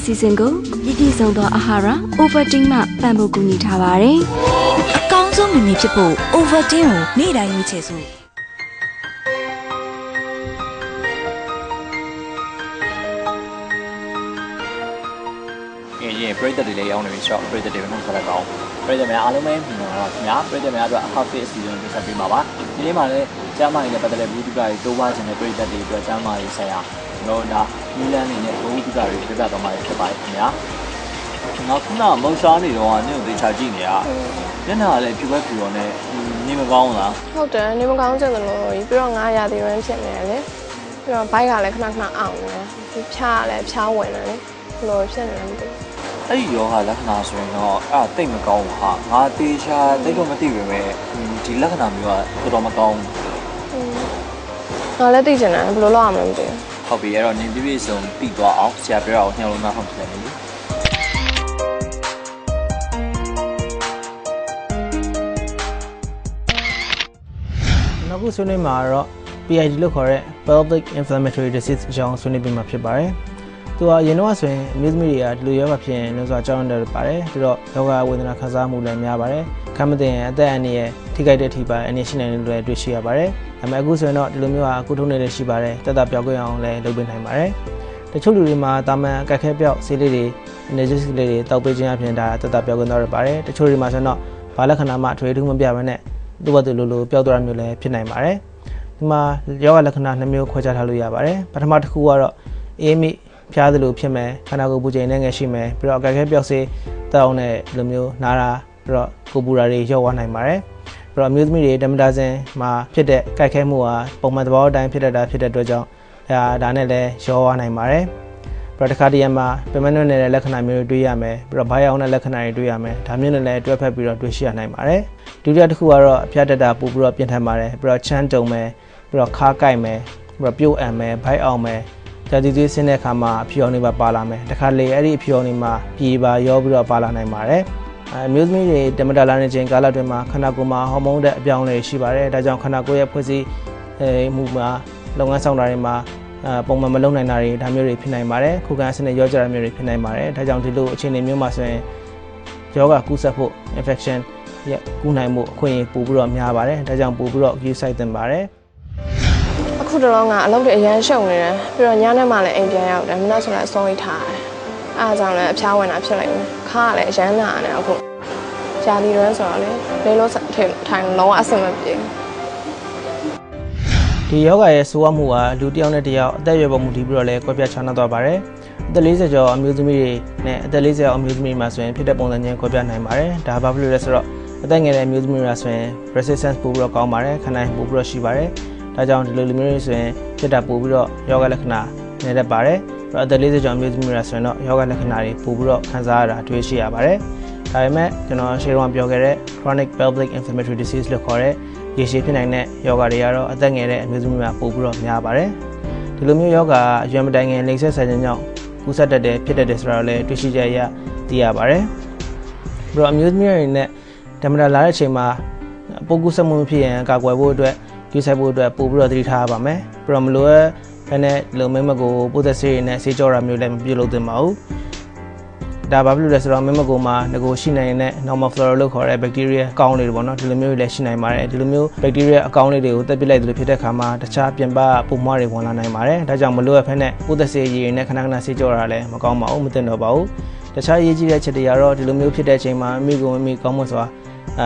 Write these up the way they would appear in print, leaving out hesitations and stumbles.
စီစဉ်ကိုပြည်ပြည်ဆုံးသောအာဟာရ Ovaltine မှပံ့ပိုးကူညီထားပါတယ်။အကောင်းဆုံးမိမိဖြစ်ဖို့ Ovaltine ကိုနေ့တိုင်းရွေးချယ်စို့ပရိသတ်တွေလည်းရောက်နေပြီဆိုတော့ပရိသတ်တွေကတော့ဆက်လက်ကောင်းပရိသတ်များအားလုံးပဲမြင်တော့ခင်ဗျာပရိသတ်များအတွက်အခါဖေးအစီအစဉ်တင်ဆက်ပေးမှာပါဒီနေ့မှာလည်းကျမ်းမာရေးနဲ့ပတ်သက်တဲ့ဗီဒီယိုတွေတိုးပါခြင်းနဲ့ပရိသတ်တွေအတွက်ကျမ်းမာရေးဆိုင်ရာကျွန်တော်ဒါနည်းလမ်းတွေနဲ့ဗီဒီယိုတွေပြသသွားမှာဖြစ်ပါတယ်ခင်ဗျာနောက်ခုနမုံရှားနေတော့နင့်ကိုသေချာကြည့်နေရမျက်နှာလည်းဖြူပဲဖြူတော့နဲ့နေမကောင်းလားဟုတ်တယ်နေမကောင်းစင်တယ်လို့ပြီးတော့ငါရာသီရမ်းဖြစ်နေတယ်လေပြီးတော့ဘိုက်ကလည်းခဏခဏအောင်နေတယ်ဖြားလည်းဖြားဝင်တယ်လေဘလို့ဖြစ်နေလဲမသိဘူးအဲ့ဒီယောဂလက္ခဏာဆိုရင်တော့အဲ့တိတ်မကောင်းဘူးဟာငါတေချာတိတ်တော့မသိပေမဲ့ဒီလက္ခဏာမျိုးကတော်တော်မကောင်းငါလည်းသိချင်တယ်ဘယ်လိုလုပ်ရမလဲမသိဘူးဟုတ်ပြီအဲ့တော့နင်ပြည့်စုံပြီးသွားအောင်ဆရာပြောအောင်ညှောင်းလုံးသားဟုတ်တယ်လေနောက်ခုဆွေးနွေးမှာတော့ PID လို့ခေါ်တဲ့ Pelvic Inflammatory Disease အကြောင်းဆွေးနွေးပြီးမှဖြစ်ပါတယ်သူကရင်တော့ဆိုရင်အမျိုးသမီးတွေကဒီလိုယောဂဖြစ်ရင်လို့ဆိုတော့ကြောက်ရတယ်ပါတယ်ပြီးတော့ယောဂဝေဒနာခံစားမှုလည်းများပါတယ်ခမ်းမတင်အသက်အန္တရာယ်ထိခိုက်တဲ့ထိပါအနေရှိနိုင်တယ်လို့လည်းတွေ့ရှိရပါတယ်ဒါပေမဲ့အခုဆိုရင်တော့ဒီလိုမျိုးကအခုထုံးနေလည်းရှိပါတယ်တက်တာပြောက်ကြအောင်လည်းလုပ်ပေးနိုင်ပါတယ်တချို့လူတွေမှာတာမန်အကက်ခဲပြောက်ဆေးလေးတွေ energy လေးတွေတောက်ပေးခြင်းအပြင်ဒါတက်တာပြောက်ကြတော့ရပါတယ်တချို့တွေမှာဆိုရင်တော့ဘာလက္ခဏာမှအထွေထူးမပြဘဲနဲ့သူ့ဘက်သူလိုပြောက်သွားတာမျိုးလည်းဖြစ်နိုင်ပါတယ်ဒီမှာယောဂလက္ခဏာ2မျိုးခွဲခြားထားလို့ရပါတယ်ပထမတစ်ခုကတော့အေးမိဖျားသလိုဖြစ်မယ်ခန္ဓာကိုယ်ပူချိန်နဲ့ငယ်ရှိမယ်ပြီးတော့အကက်ခဲပြောက်စေးတောင်းတဲ့လိုမျိုးနားတာပြီးတော့ကိုပူတာတွေရော့သွားနိုင်ပါတယ်ပြီးတော့အမျိုးသမီးတွေဓမ္မတာစဉ်မှာဖြစ်တဲ့ကြိုက်ခဲမှုဟာပုံမှန်သဘောအတိုင်းဖြစ်တတ်တာဖြစ်တဲ့အတွက်ကြောင့်ဒါနဲ့လည်းရော့သွားနိုင်ပါတယ်ပြီးတော့တစ်ခါတည်းမှာပင်မနှွတ်နေတဲ့လက္ခဏာမျိုးတွေတွေ့ရမယ်ပြီးတော့ဘားရောင်တဲ့လက္ခဏာတွေတွေ့ရမယ်ဒါမျိုးနဲ့လည်းတွဲဖက်ပြီးတော့တွေ့ရှိရနိုင်ပါတယ်ဒုတိယတစ်ခုကတော့အဖျားတက်တာပို့ပြီးတော့ပြင်ထန်ပါတယ်ပြီးတော့ချမ်းတုံမယ်ပြီးတော့ခါးကိုက်မယ်ပြီးတော့ပြုတ်အံမယ်ဘိုက်အောင်မယ်ဓာတ်သွေးဆင်းတဲ့အခါမှာအဖြူအောင်တွေပါလာမယ်တခါလေအဲ့ဒီအဖြူအောင်တွေမှာပြေပါရောပြီးတော့ပါလာနိုင်ပါတယ်အမျိုးသမီးတွေဓမ္မတာလာနေခြင်းကာလအတွင်းမှာခန္ဓာကိုယ်မှာဟော်မုန်းတဲ့အပြောင်းအလဲရှိပါတယ်ဒါကြောင့်ခန္ဓာကိုယ်ရဲ့ဖွဲ့စည်းမှုမှာလုပ်ငန်းဆောင်တာတွေမှာပုံမှန်မလုပ်နိုင်တာတွေဒါမျိုးတွေဖြစ်နိုင်ပါတယ်ခုခံစနစ်ရောကြတာမျိုးတွေဖြစ်နိုင်ပါတယ်ဒါကြောင့်ဒီလိုအခြေအနေမျိုးမှာဆိုရင်ယောဂကူးစက်ဖို့ infection ကူးနိုင်မှုအခွင့်အရေးပိုပြီးတော့များပါတယ်ဒါကြောင့်ပိုပြီးတော့ use site တင်ပါတယ်အခုတော့ငါအလုပ်တွေအရန်ရှုံနေတယ်ပြီးတော့ညနေမှလည်းအိမ်ပြန်ရောက်တယ်မနေ့ဆိုလည်းအစောကြီးထားတယ်အားကြောင့်လည်းအဖျားဝင်တာဖြစ်လိုက်မယ်ခါကလည်းအရန်နာနေအခုဂျာဒီရန်ဆိုတော့လေလေးလို့ထိုင်လုံးဝအဆင်မပြေဒီယောဂရဲ့ဆိုးဝါးမှုကလူတစ်ယောက်နဲ့တစ်ယောက်အသက်အရွယ်ပေါ်မူတည်ပြီးတော့လည်းကွဲပြားခြားနားသွားပါတယ်အသက်40ကျော်အမျိုးသမီးတွေနဲ့အသက်40အမျိုးသမီးမှာဆိုရင်ဖြစ်တဲ့ပုံစံချင်းကွဲပြားနိုင်ပါတယ်ဒါဘာဖြစ်လို့လဲဆိုတော့အသက်ငယ်တဲ့အမျိုးသမီးတွေဆိုရင် resistance ပိုပြီးတော့ကောင်းပါတယ်ခန္ဓာပိုပြီးတော့ရှိပါတယ်ဒါကြောင့်ဒီလိုလူမျိုးတွေဆိုရင်ဖြစ်တာပို့ပြီးတော့ယောဂလက္ခဏာနေတတ်ပါတယ်။အသက်40ကျော်မျိုးသမီးတွေဆိုရင်တော့ယောဂလက္ခဏာတွေပို့ပြီးတော့ခံစားရတာတွေ့ရှိရပါတယ်။ဒါပေမဲ့ကျွန်တော်ရှေ့တုန်းကပြောခဲ့တဲ့ chronic pelvic inflammatory disease လို့ခေါ်တဲ့ရေရှည်ဖြစ်နိုင်တဲ့ယောဂတွေကတော့အသက်ငယ်တဲ့အမျိုးသမီးတွေပို့ပြီးတော့များပါတယ်။ဒီလိုမျိုးယောဂအရွယ်မတိုင်ခင်လိမ့်ဆက်ဆန်ခြင်းကြောင့်ကူးစက်တတ်တဲ့ဖြစ်တတ်တဲ့ဆိုတာလည်းတွေ့ရှိကြရသိရပါတယ်။ပြီးတော့အမျိုးသမီးတွေနဲ့ဓမ္မတာလာတဲ့အချိန်မှာပိုးကူးစက်မှုဖြစ်ရင်ကာကွယ်ဖို့အတွက်ယူဆိုင်ဖို့အတွက်ပို့ပြီးတော့သတိထားရပါမယ်။ပြီးတော့မလိုအပ်ဘဲနဲ့လုံမင်းမကိုပိုးသက်ဆေးတွေနဲ့ဆေးကြောတာမျိုးလည်းမပြုလုပ်သင့်ပါဘူး။ဒါဘာဖြစ်လို့လဲဆိုတော့မင်းမကိုမှာငကိုရှိနိုင်တဲ့ normal flora လို့ခေါ်တဲ့ bacteria အကောင်းလေးတွေပေါ့နော်ဒီလိုမျိုးတွေလည်းရှိနိုင်ပါတယ်။ဒီလိုမျိုး bacteria အကောင်းလေးတွေကိုတက်ပစ်လိုက်သလိုဖြစ်တဲ့အခါမှာတခြားပြင်ပပုံမတွေဝင်လာနိုင်ပါတယ်။ဒါကြောင့်မလိုအပ်ဘဲနဲ့ပိုးသက်ဆေးရည်တွေနဲ့ခဏခဏဆေးကြောတာလည်းမကောင်းပါဘူးမသင့်တော့ပါဘူး။တခြားအရေးကြီးတဲ့ချက်တွေကတော့ဒီလိုမျိုးဖြစ်တဲ့အချိန်မှာမိကိုမိကောင်းမွန်စွာ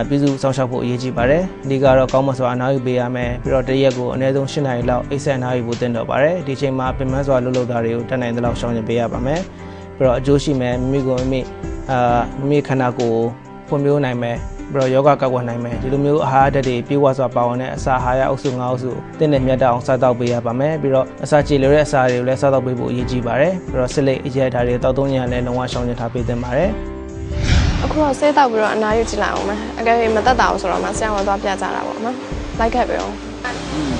ပြည်သူစောင့်ရှောက်ဖို့အရေးကြီးပါတယ်။ဒီကတော့ကောင်းမွန်စွာအနားယူပေးရမယ်။ပြီးတော့တရက်ကိုအနည်းဆုံး8နာရီလောက်အိပ်ဆက်အနားယူဖို့တင်တော့ပါတယ်။ဒီချိန်မှာပင်ပန်းစွာလှုပ်တာတွေကိုတက်နိုင်သလောက်ရှောင်ကျဉ်ပေးရပါမယ်။ပြီးတော့အကျိုးရှိမယ်မိကိုမိခန္ဓာကိုယ်ဖွံ့ဖြိုးနိုင်မယ်။ပြီးတော့ယောဂကောက်ွယ်နိုင်မယ်။ဒီလိုမျိုးအာဟာရဓာတ်တွေပြေဝစွာပါဝင်တဲ့အစာအာဟာရအုပ်စု9အုပ်စုတင်းနဲ့မြတ်တအောင်စားတောက်ပေးရပါမယ်။ပြီးတော့အစာကြေလိုတဲ့အစာတွေကိုလည်းစားတောက်ပေးဖို့အရေးကြီးပါတယ်။ပြီးတော့စစ်လိပ်အရက်ဓာတ်တွေတောက်သုံးရလည်းလုံးဝရှောင်ကျဉ်ထားပေးသင့်ပါတယ်။အခုတော့ဆေးတောက်ပြီးတော့အနားယူကြည့်လိုက်အောင်မယ်အကယ်၍မသက်တာအောင်ဆိုတော့မှဆရာမသွားပြကြတာပေါ့နော်လိုက်ခဲ့ပြီအောင်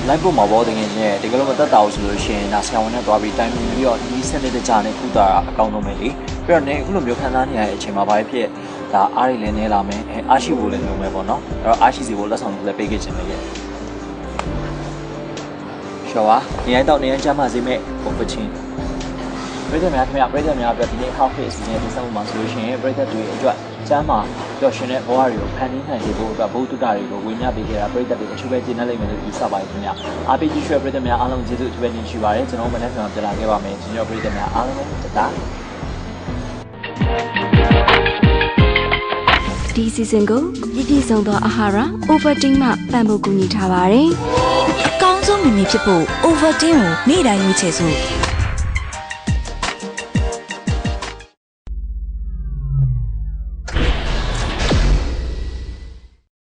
လိုက်ဖို့မှာပေါ့တကယ်ချင်းဒီကလိုမသက်တာအောင်ဆိုလို့ရှိရင်ဒါဆရာဝန်နဲ့သွားပြီးတိုင်းပြီးတော့ဒီစနစ်တကျနဲ့ကုသတာအကောင်းဆုံးပဲလေပြီးတော့နေအခုလိုမျိုးခံစားနေရတဲ့အချိန်မှာဘာဖြစ်ဒါအားရည်လည်းနေလာမယ်အားရှိဖို့လည်းလုပ်မယ်ပေါ့နော်အဲ့တော့အားရှိစီဖို့လက်ဆောင်လည်းပေးခဲ့ခြင်းပဲရဲ့ရှော့ပါနေရာတော့နေရာချမ်းပါစေမဲ့ပုံပချင်း ပြည်သက်များခင်ဗျာပြည်သက်များအတွက်ဒီနေ့ half face နဲ့ဒီစမ်းမှာဆိုလို့ရှိရင်ပြည်သက်တွေအတွက်ကျမ်းမာပျော်ရွှင်တဲ့ဘဝတွေကိုဖန်တီးနိုင်စေဖို့အတွက်ဘုဒ္ဓတာတွေကိုဝေမျှပေးခဲ့တာပြည်သက်တွေအထူးပဲကျေနပ်လိမ့်မယ်လို့ယူဆပါတယ်ခင်ဗျာအားပေးကြည့်ရှုပြည်သက်များအားလုံးကျေးဇူးအထူးပဲတင်ရှိပါတယ်ကျွန်တော်မနေ့ကပြန်လာခဲ့ပါမယ်ကျွန်တော်ပြည်သက်များအားလုံးတတာဒီ season ကိုပြည့်စုံသောအာဟာရ Ovaltine မှပံ့ပိုးကူညီထားပါတယ်အကောင်းဆုံးမင်းမဖြစ်ဖို့ Ovaltine ကိုနေ့တိုင်းရွေးချယ်စို့